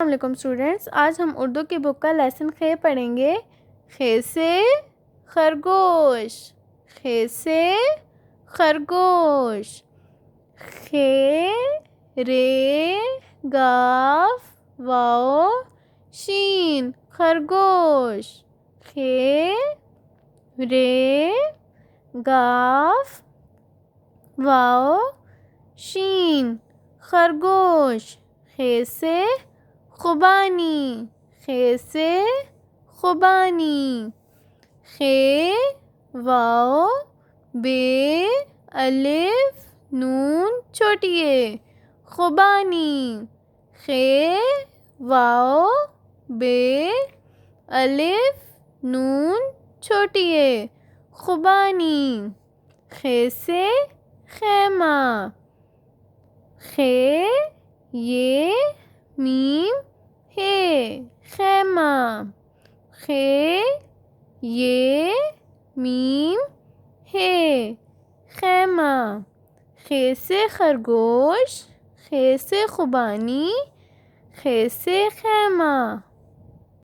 السلام علیکم اسٹوڈینٹس، آج ہم اردو کی بک کا لیسن خے پڑھیں گے۔ خے سے خرگوش، خے سے خرگوش، خے رے گاف واؤ شین خرگوش، خے رے گاف واؤ شین خرگوش، خے سے خوبانی، خے سے خوبانی، خے واؤ بے الف نون چھوٹی اے خوبانی، خے واؤ بے الف نون چھوٹی اے خوبانی، خے سے خیمہ، خے یہ میم ہے خیمہ، خے یہ میم ہے خیمہ، خے سے خرگوش، خے سے خوبانی، خے سے خیمہ۔